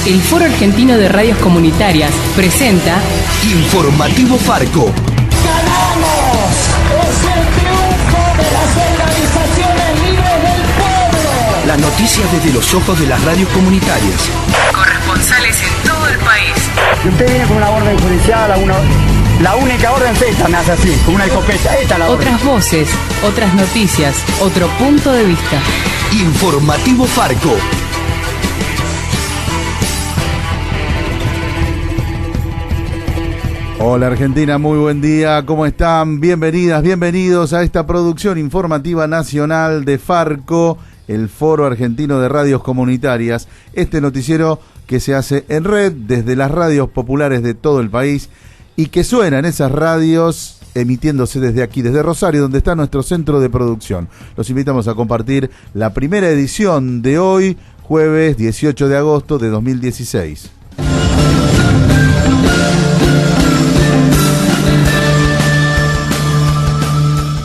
El Foro Argentino de Radios Comunitarias presenta Informativo Farco. ¡Ganamos! ¡Es el triunfo de las organizaciones libres del pueblo! Las noticias desde los ojos de las radios comunitarias. Corresponsales en todo el país. Si usted viene con una orden judicial, la única orden es esta, me hace así, con una escopeta. Esta es la orden. Otras voces, otras noticias, otro punto de vista. Informativo Farco. Hola Argentina, muy buen día, ¿cómo están? Bienvenidas, bienvenidos a esta producción informativa nacional de Farco, el Foro Argentino de Radios Comunitarias. Este noticiero que se hace en red desde las radios populares de todo el país y que suena en esas radios emitiéndose desde aquí, desde Rosario, donde está nuestro centro de producción. Los invitamos a compartir la primera edición de hoy, jueves 18 de agosto de 2016.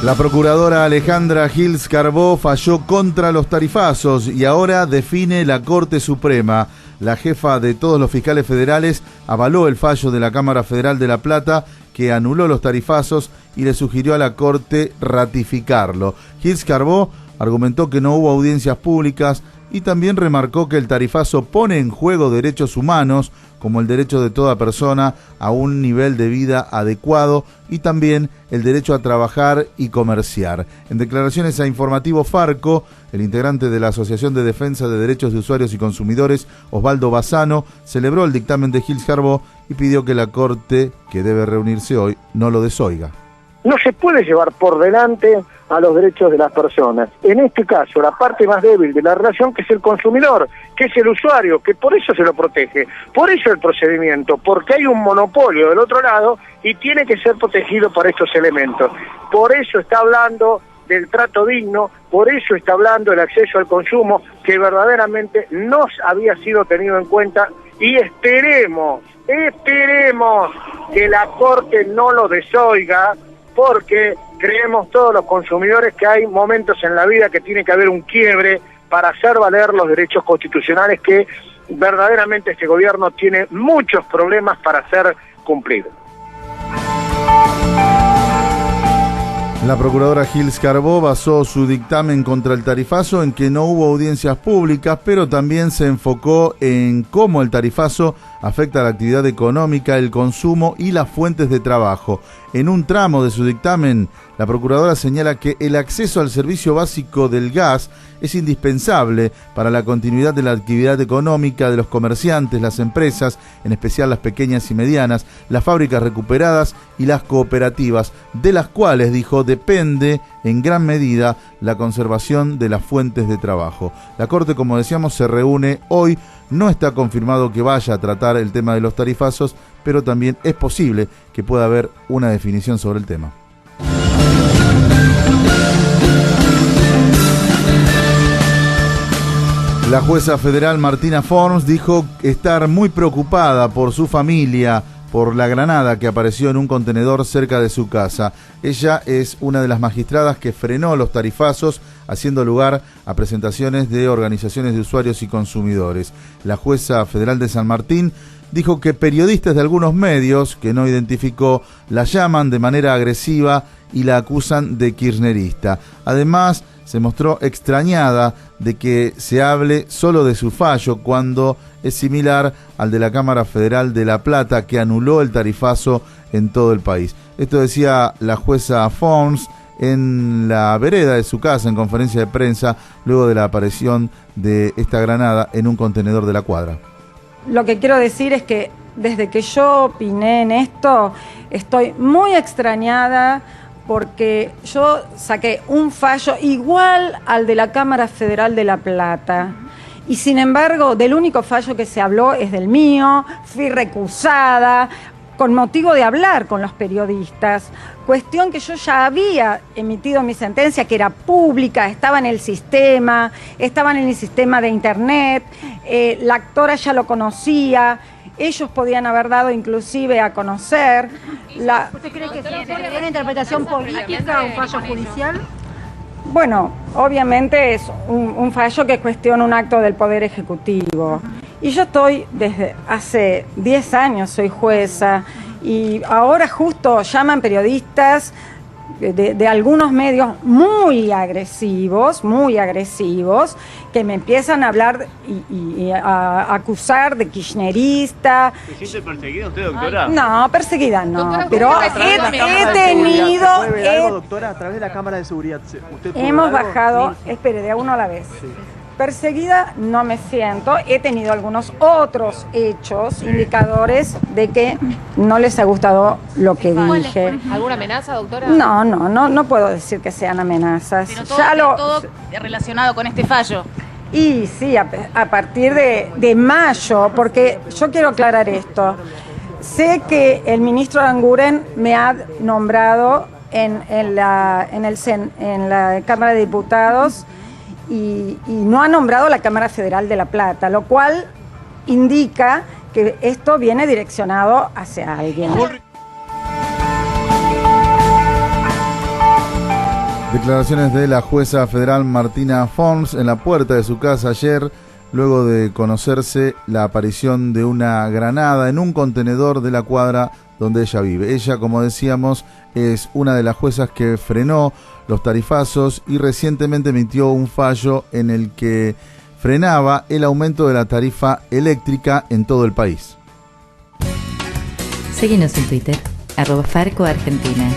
La procuradora Alejandra Gils Carbó falló contra los tarifazos y ahora define la Corte Suprema. La jefa de todos los fiscales federales avaló el fallo de la Cámara Federal de La Plata que anuló los tarifazos y le sugirió a la Corte ratificarlo. Gils Carbó argumentó que no hubo audiencias públicas y también remarcó que el tarifazo pone en juego derechos humanos como el derecho de toda persona a un nivel de vida adecuado y también el derecho a trabajar y comerciar. En declaraciones a Informativo Farco, el integrante de la Asociación de Defensa de Derechos de Usuarios y Consumidores, Osvaldo Bassano, celebró el dictamen de Gils Carbó y pidió que la Corte, que debe reunirse hoy, no lo desoiga. No se puede llevar por delante a los derechos de las personas. En este caso, la parte más débil de la relación, que es el consumidor, que es el usuario, que por eso se lo protege. Por eso el procedimiento, porque hay un monopolio del otro lado y tiene que ser protegido por estos elementos. Por eso está hablando del trato digno, por eso está hablando del acceso al consumo, que verdaderamente no había sido tenido en cuenta, y esperemos que la Corte no lo desoiga, porque creemos todos los consumidores que hay momentos en la vida que tiene que haber un quiebre para hacer valer los derechos constitucionales que verdaderamente este gobierno tiene muchos problemas para hacer cumplir. La procuradora Gils Carbó basó su dictamen contra el tarifazo en que no hubo audiencias públicas, pero también se enfocó en cómo el tarifazo afecta a la actividad económica, el consumo y las fuentes de trabajo. En un tramo de su dictamen, la procuradora señala que el acceso al servicio básico del gas es indispensable para la continuidad de la actividad económica de los comerciantes, las empresas, en especial las pequeñas y medianas, las fábricas recuperadas y las cooperativas, de las cuales, dijo, depende en gran medida la conservación de las fuentes de trabajo. La Corte, como decíamos, se reúne hoy. No está confirmado que vaya a tratar el tema de los tarifazos, pero también es posible que pueda haber una definición sobre el tema. La jueza federal Martina Forms dijo estar muy preocupada por su familia, por la granada que apareció en un contenedor cerca de su casa. Ella es una de las magistradas que frenó los tarifazos, haciendo lugar a presentaciones de organizaciones de usuarios y consumidores. La jueza federal de San Martín dijo que periodistas de algunos medios, que no identificó, la llaman de manera agresiva y la acusan de kirchnerista. Además, se mostró extrañada de que se hable solo de su fallo cuando es similar al de la Cámara Federal de La Plata, que anuló el tarifazo en todo el país. Esto decía la jueza Forms en la vereda de su casa en conferencia de prensa luego de la aparición de esta granada en un contenedor de la cuadra. Lo que quiero decir es que desde que yo opiné en esto, estoy muy extrañada porque yo saqué un fallo igual al de la Cámara Federal de La Plata. Y sin embargo, del único fallo que se habló es del mío, fui recusada con motivo de hablar con los periodistas, cuestión que yo ya había emitido mi sentencia, que era pública, estaba en el sistema de internet, la actora ya lo conocía, ellos podían haber dado inclusive a conocer. ¿Usted cree que es una interpretación política o un fallo judicial? Bueno, obviamente es un fallo que cuestiona un acto del Poder Ejecutivo. Y yo estoy desde hace 10 años, soy jueza, y ahora justo llaman periodistas de algunos medios muy agresivos, que me empiezan a hablar y a acusar de kirchnerista. ¿Se siente perseguida usted, doctora? No, perseguida no, Doctora, pero he tenido... doctora, a través de la cámara de seguridad. Hemos bajado, espere, de a uno a la vez. Sí. Perseguida no me siento, he tenido algunos otros hechos, indicadores de que no les ha gustado lo que dije. ¿Alguna amenaza, doctora? No puedo decir que sean amenazas. Pero todo relacionado con este fallo. Y sí, a partir de mayo, porque yo quiero aclarar esto. Sé que el ministro Aranguren me ha nombrado en la Cámara de Diputados y no ha nombrado la Cámara Federal de La Plata, lo cual indica que esto viene direccionado hacia alguien. Declaraciones de la jueza federal Martina Forns en la puerta de su casa ayer, luego de conocerse la aparición de una granada en un contenedor de la cuadra donde ella vive. Ella, como decíamos, es una de las juezas que frenó los tarifazos y recientemente emitió un fallo en el que frenaba el aumento de la tarifa eléctrica en todo el país. Síguenos en Twitter, @FarcoArgentina.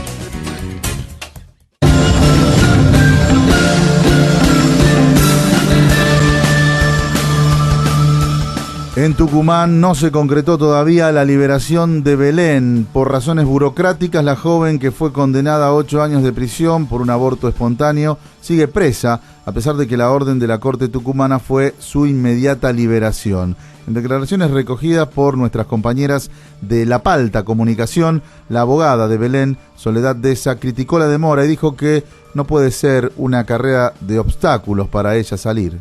En Tucumán no se concretó todavía la liberación de Belén. Por razones burocráticas, la joven que fue condenada a 8 años de prisión por un aborto espontáneo sigue presa, a pesar de que la orden de la Corte tucumana fue su inmediata liberación. En declaraciones recogidas por nuestras compañeras de La Palta Comunicación, la abogada de Belén, Soledad Deza, criticó la demora y dijo que no puede ser una carrera de obstáculos para ella salir.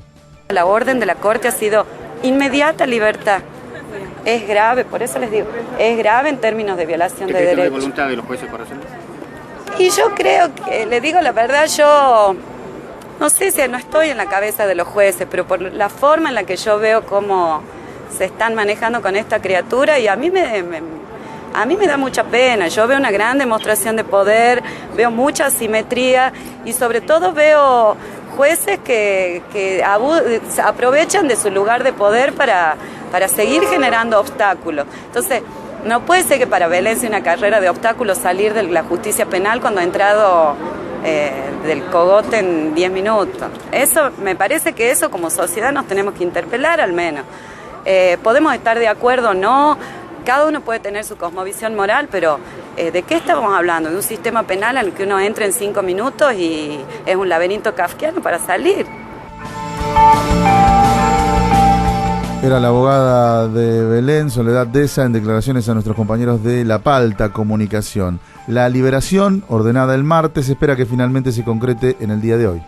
La orden de la Corte ha sido inmediata libertad. Es grave, por eso les digo, es grave en términos de violación de derechos. ¿De voluntad de los jueces para hacerlo? Y yo creo que, le digo la verdad, yo no sé si no estoy en la cabeza de los jueces, pero por la forma en la que yo veo cómo se están manejando con esta criatura, y a mí me da mucha pena. Yo veo una gran demostración de poder, veo mucha asimetría y sobre todo veo jueces que aprovechan de su lugar de poder para seguir generando obstáculos. Entonces, no puede ser que para Belén sea una carrera de obstáculos salir de la justicia penal cuando ha entrado del cogote en 10 minutos. Eso, me parece que eso como sociedad nos tenemos que interpelar al menos. Podemos estar de acuerdo o no, cada uno puede tener su cosmovisión moral, pero ¿de qué estamos hablando? De un sistema penal al que uno entra en 5 minutos y es un laberinto kafkiano para salir. Era la abogada de Belén, Soledad Deza, en declaraciones a nuestros compañeros de La Palta Comunicación. La liberación, ordenada el martes, espera que finalmente se concrete en el día de hoy.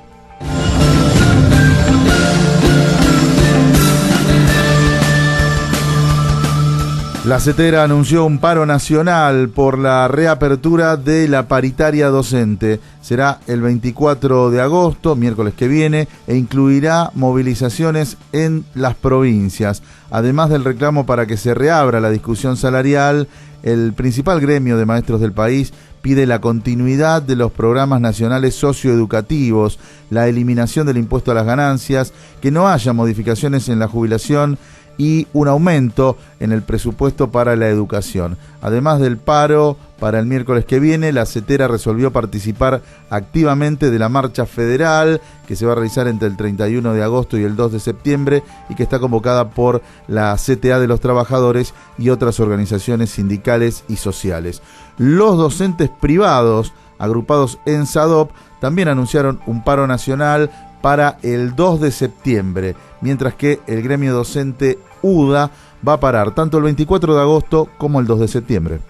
La CETERA anunció un paro nacional por la reapertura de la paritaria docente. Será el 24 de agosto, miércoles que viene, e incluirá movilizaciones en las provincias. Además del reclamo para que se reabra la discusión salarial, el principal gremio de maestros del país pide la continuidad de los programas nacionales socioeducativos, la eliminación del impuesto a las ganancias, que no haya modificaciones en la jubilación y un aumento en el presupuesto para la educación. Además del paro para el miércoles que viene, la CETERA resolvió participar activamente de la marcha federal que se va a realizar entre el 31 de agosto y el 2 de septiembre y que está convocada por la CTA de los Trabajadores y otras organizaciones sindicales y sociales. Los docentes privados agrupados en SADOP también anunciaron un paro nacional para el 2 de septiembre, mientras que el gremio docente UDA va a parar tanto el 24 de agosto como el 2 de septiembre.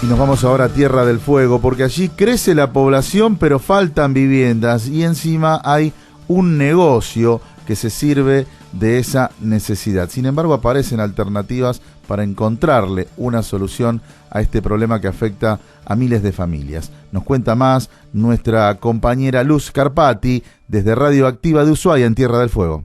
Y nos vamos ahora a Tierra del Fuego, porque allí crece la población pero faltan viviendas y encima hay un negocio que se sirve de esa necesidad. Sin embargo, aparecen alternativas para encontrarle una solución a este problema que afecta a miles de familias. Nos cuenta más nuestra compañera Luz Carpati desde Radio Activa de Ushuaia en Tierra del Fuego.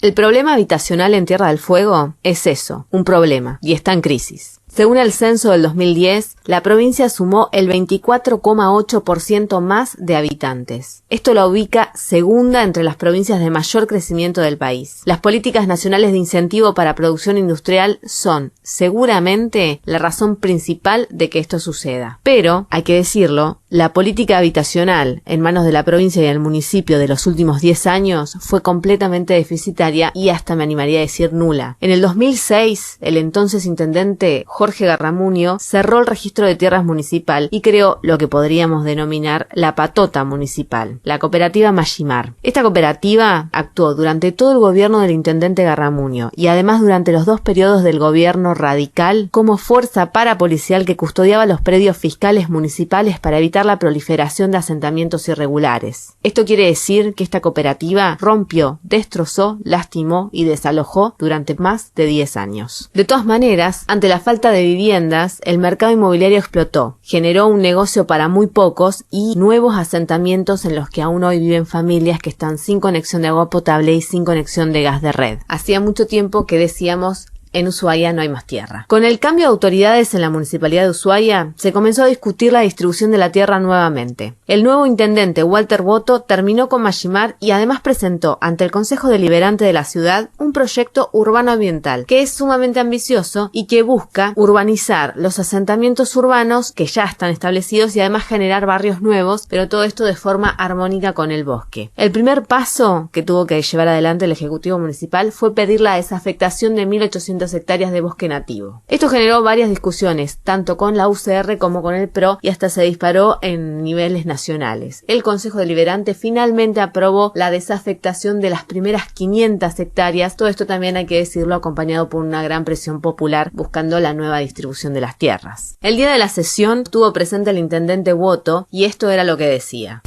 El problema habitacional en Tierra del Fuego es eso, un problema, y está en crisis. Según el censo del 2010, la provincia sumó el 24,8% más de habitantes. Esto la ubica segunda entre las provincias de mayor crecimiento del país. Las políticas nacionales de incentivo para producción industrial son, seguramente, la razón principal de que esto suceda. Pero, hay que decirlo, la política habitacional en manos de la provincia y del municipio de los últimos 10 años fue completamente deficitaria y hasta me animaría a decir nula. En el 2006, el entonces intendente Jorge Garramuño cerró el registro de tierras municipal y creó lo que podríamos denominar la patota municipal, la cooperativa Magimar. Esta cooperativa actuó durante todo el gobierno del intendente Garramuño y además durante los 2 periodos del gobierno radical como fuerza parapolicial que custodiaba los predios fiscales municipales para evitar la proliferación de asentamientos irregulares. Esto quiere decir que esta cooperativa rompió, destrozó, lastimó y desalojó durante más de 10 años. De todas maneras, ante la falta de viviendas, el mercado inmobiliario explotó, generó un negocio para muy pocos y nuevos asentamientos en los que aún hoy viven familias que están sin conexión de agua potable y sin conexión de gas de red. Hacía mucho tiempo que decíamos: en Ushuaia no hay más tierra. Con el cambio de autoridades en la municipalidad de Ushuaia, se comenzó a discutir la distribución de la tierra nuevamente. El nuevo intendente Walter Boto terminó con Magimar y además presentó ante el Consejo Deliberante de la ciudad un proyecto urbano ambiental que es sumamente ambicioso y que busca urbanizar los asentamientos urbanos que ya están establecidos y además generar barrios nuevos, pero todo esto de forma armónica con el bosque. El primer paso que tuvo que llevar adelante el Ejecutivo Municipal fue pedir la desafectación de 1.800 hectáreas de bosque nativo. Esto generó varias discusiones, tanto con la UCR como con el PRO, y hasta se disparó en niveles nacionales. El Consejo Deliberante finalmente aprobó la desafectación de las primeras 500 hectáreas. Todo esto también hay que decirlo acompañado por una gran presión popular buscando la nueva distribución de las tierras. El día de la sesión estuvo presente el intendente Boto y esto era lo que decía.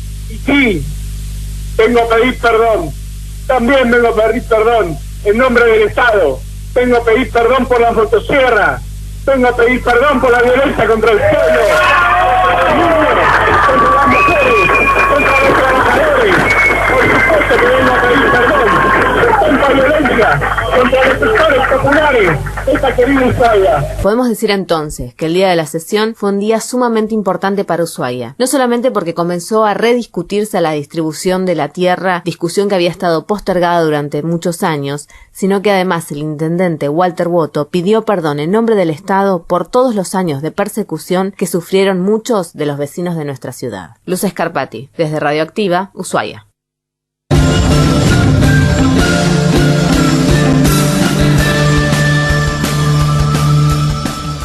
Sí, vengo a pedir perdón. También vengo a pedir perdón en nombre del Estado. Vengo a pedir perdón por la motosierra. Vengo a pedir perdón por la violencia contra el pueblo, contra las mujeres, contra los trabajadores. Por supuesto que vengo a pedir perdón por tanta violencia contra los sectores populares de esta querida Ushuaia. Podemos decir entonces que el día de la sesión fue un día sumamente importante para Ushuaia. No solamente porque comenzó a rediscutirse la distribución de la tierra, discusión que había estado postergada durante muchos años, sino que además el intendente Walter Boto pidió perdón en nombre del Estado por todos los años de persecución que sufrieron muchos de los vecinos de nuestra ciudad. Luz Carpati, desde Radio Activa, Ushuaia.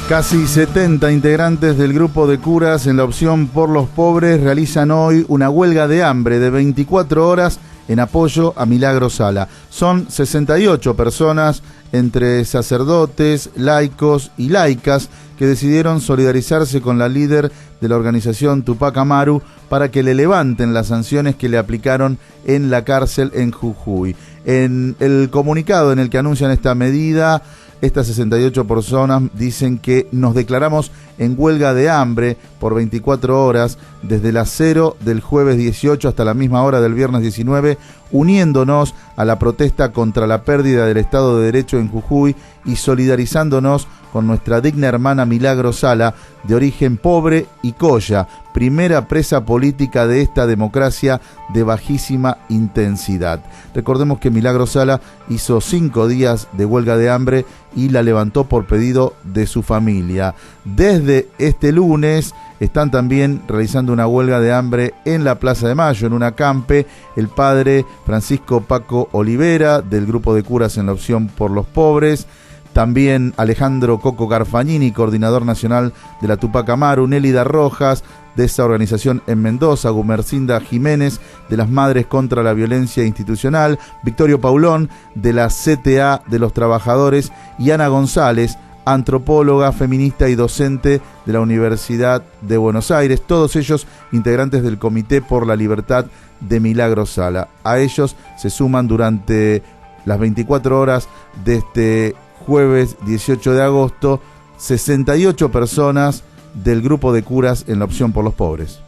Casi 70 integrantes del grupo de curas en la opción por los pobres realizan hoy una huelga de hambre de 24 horas en apoyo a Milagros Sala. Son 68 personas, entre sacerdotes, laicos y laicas, que decidieron solidarizarse con la líder de la organización Tupac Amaru para que le levanten las sanciones que le aplicaron en la cárcel en Jujuy. En el comunicado en el que anuncian esta medida, estas 68 personas dicen que nos declaramos en huelga de hambre por 24 horas desde las 0 del jueves 18 hasta la misma hora del viernes 19, uniéndonos a la protesta contra la pérdida del Estado de Derecho en Jujuy y solidarizándonos con nuestra digna hermana Milagros Sala, de origen pobre y colla, primera presa política de esta democracia de bajísima intensidad. Recordemos que Milagros Sala hizo 5 días de huelga de hambre y la levantó por pedido de su familia. Desde este lunes están también realizando una huelga de hambre en la Plaza de Mayo, en un acampe, el padre Francisco Paco Olivera, del grupo de curas en la opción por los pobres, también Alejandro Coco Garfagnini, coordinador nacional de la Tupac Amaru, Nélida Rojas, de esa organización en Mendoza, Gumercinda Jiménez, de las Madres contra la Violencia Institucional, Victorio Paulón, de la CTA de los Trabajadores, y Ana González, antropóloga, feminista y docente de la Universidad de Buenos Aires, todos ellos integrantes del Comité por la Libertad de Milagros Sala. A ellos se suman durante las 24 horas de este jueves 18 de agosto, 68 personas del grupo de curas en la Opción por los Pobres.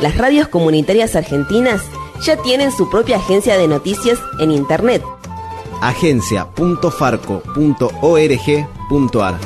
Las radios comunitarias argentinas ya tienen su propia agencia de noticias en Internet. agencia.farco.org.ar.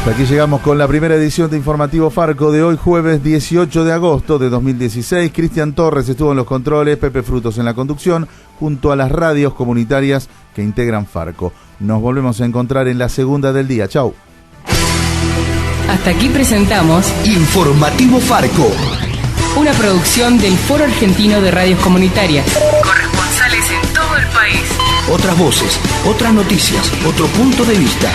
Hasta aquí llegamos con la primera edición de Informativo Farco de hoy, jueves 18 de agosto de 2016. Cristian Torres estuvo en los controles, Pepe Frutos en la conducción, junto a las radios comunitarias que integran Farco. Nos volvemos a encontrar en la segunda del día. Chau. Hasta aquí presentamos Informativo Farco, una producción del Foro Argentino de Radios Comunitarias. Corresponsales en todo el país. Otras voces, otras noticias, otro punto de vista.